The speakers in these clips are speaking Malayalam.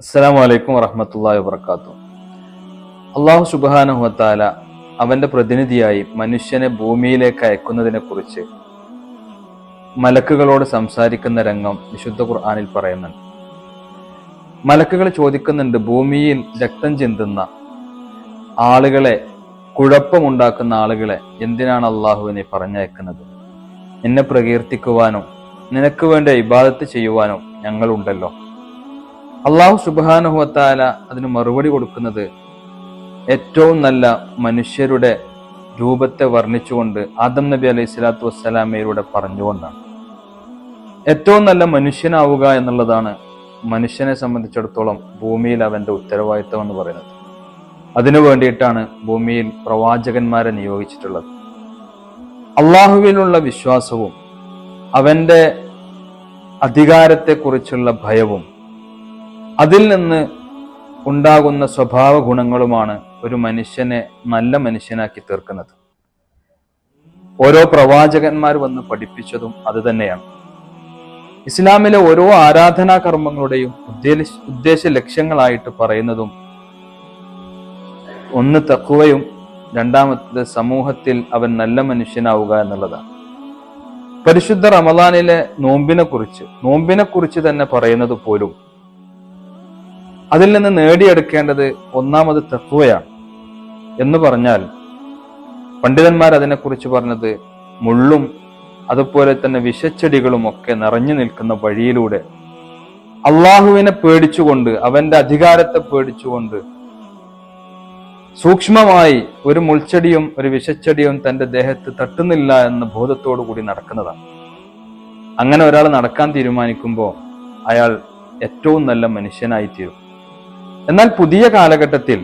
അസ്സലാമു അലൈക്കും വറഹ്മത്തുള്ളാഹി വബറകാതുഹു. അല്ലാഹു സുബ്ഹാനഹു വ തആല അവന്റെ പ്രതിനിധിയായി മനുഷ്യനെ ഭൂമിയിലേക്ക് അയക്കുന്നതിനെ കുറിച്ച് മലക്കുകളോട് സംസാരിക്കുന്ന രംഗം വിശുദ്ധ ഖുർആനിൽ പറയുന്നുണ്ട്. മലക്കുകൾ ചോദിക്കുന്നുണ്ട്, ഭൂമിയിൽ രക്തം ചിന്തുന്ന ആളുകളെ, കുഴപ്പമുണ്ടാക്കുന്ന ആളുകളെ എന്തിനാണ് അള്ളാഹുവിനെ പറഞ്ഞയക്കുന്നത്? നിന്നെ പ്രകീർത്തിക്കുവാനോ നിനക്ക് വേണ്ടി ഇബാദത്ത് ചെയ്യുവാനോ ഞങ്ങളുണ്ടല്ലോ. അള്ളാഹു സുബ്ഹാനഹു വ തആല അതിന് മറുപടി കൊടുക്കുന്നത് ഏറ്റവും നല്ല മനുഷ്യരുടെ രൂപത്തെ വർണ്ണിച്ചുകൊണ്ട് ആദം നബി അലൈഹി സ്വലാത്തു വസ്സലാമയിലൂടെ പറഞ്ഞുകൊണ്ടാണ്. ഏറ്റവും നല്ല മനുഷ്യനാവുക എന്നുള്ളതാണ് മനുഷ്യനെ സംബന്ധിച്ചിടത്തോളം ഭൂമിയിൽ അവന്റെ ഉത്തരവാദിത്വം എന്ന് പറയുന്നത്. അതിനു വേണ്ടിയിട്ടാണ് ഭൂമിയിൽ പ്രവാചകന്മാരെ നിയോഗിച്ചിട്ടുള്ളത്. അള്ളാഹുവിലുള്ള വിശ്വാസവും അവന്റെ അധികാരത്തെക്കുറിച്ചുള്ള ഭയവും അതിൽ നിന്ന് ഉണ്ടാകുന്ന സ്വഭാവ ഗുണങ്ങളുമാണ് ഒരു മനുഷ്യനെ നല്ല മനുഷ്യനാക്കി തീർക്കുന്നത്. ഓരോ പ്രവാചകന്മാർ വന്ന് പഠിപ്പിച്ചതും അത് തന്നെയാണ്. ഇസ്ലാമിലെ ഓരോ ആരാധനാ കർമ്മങ്ങളുടെയും ഉദ്ദേശ ലക്ഷ്യങ്ങളായിട്ട് പറയുന്നതും ഒന്ന് തഖ്വയും രണ്ടാമത്തേത് സമൂഹത്തിൽ അവൻ നല്ല മനുഷ്യനാവുക എന്നുള്ളതാണ്. പരിശുദ്ധ റമളാനിലെ നോമ്പിനെ കുറിച്ച് തന്നെ പറയുന്നത് പോലും അതിൽ നിന്ന് നേടിയെടുക്കേണ്ടത് ഒന്നാമത് തഖ്വയാണ് എന്ന് പറഞ്ഞാൽ, പണ്ഡിതന്മാർ അതിനെക്കുറിച്ച് പറഞ്ഞത് മുള്ളും അതുപോലെ തന്നെ വിഷച്ചെടികളും ഒക്കെ നിറഞ്ഞു നിൽക്കുന്ന വഴിയിലൂടെ അള്ളാഹുവിനെ പേടിച്ചുകൊണ്ട്, അവന്റെ അധികാരത്തെ പേടിച്ചുകൊണ്ട് സൂക്ഷ്മമായി ഒരു മുൾച്ചെടിയും ഒരു വിഷച്ചെടിയും തന്റെ ദേഹത്ത് തട്ടുന്നില്ല എന്ന ബോധത്തോടു കൂടി നടക്കുന്നതാണ്. അങ്ങനെ ഒരാൾ നടക്കാൻ തീരുമാനിക്കുമ്പോൾ അയാൾ ഏറ്റവും നല്ല മനുഷ്യനായിത്തീരും. എന്നാൽ പുതിയ കാലഘട്ടത്തിൽ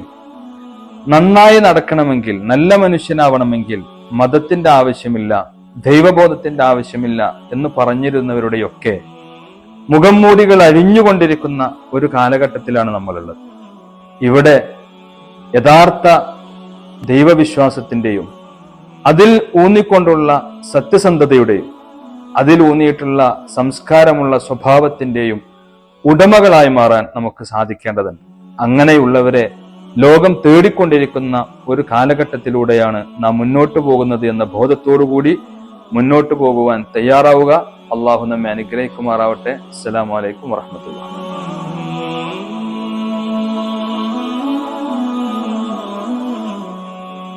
നന്നായി നടക്കണമെങ്കിൽ, നല്ല മനുഷ്യനാവണമെങ്കിൽ മതത്തിന്റെ ആവശ്യമില്ല, ദൈവബോധത്തിന്റെ ആവശ്യമില്ല എന്ന് പറഞ്ഞിരുന്നവരുടെയൊക്കെ മുഖം മൂടികൾ അഴിഞ്ഞുകൊണ്ടിരിക്കുന്ന ഒരു കാലഘട്ടത്തിലാണ് നമ്മളുള്ളത്. ഇവിടെ യഥാർത്ഥ ദൈവവിശ്വാസത്തിന്റെയും അതിൽ ഊന്നിക്കൊണ്ടുള്ള സത്യസന്ധതയുടെയും അതിൽ ഊന്നിയിട്ടുള്ള സംസ്കാരമുള്ള സ്വഭാവത്തിന്റെയും ഉടമകളായി മാറാൻ നമുക്ക് സാധിക്കേണ്ടതുണ്ട്. അങ്ങനെയുള്ളവരെ ലോകം തേടിക്കൊണ്ടിരിക്കുന്ന ഒരു കാലഘട്ടത്തിലൂടെയാണ് നാം മുന്നോട്ട് പോകുന്നത് എന്ന ബോധത്തോടുകൂടി മുന്നോട്ട് പോകുവാൻ തയ്യാറാവുക. അള്ളാഹു നമ്മെ അനുഗ്രഹിക്കുമാറാവട്ടെ. അസ്സലാമു അലൈക്കും വറഹ്മത്തുള്ളാഹി.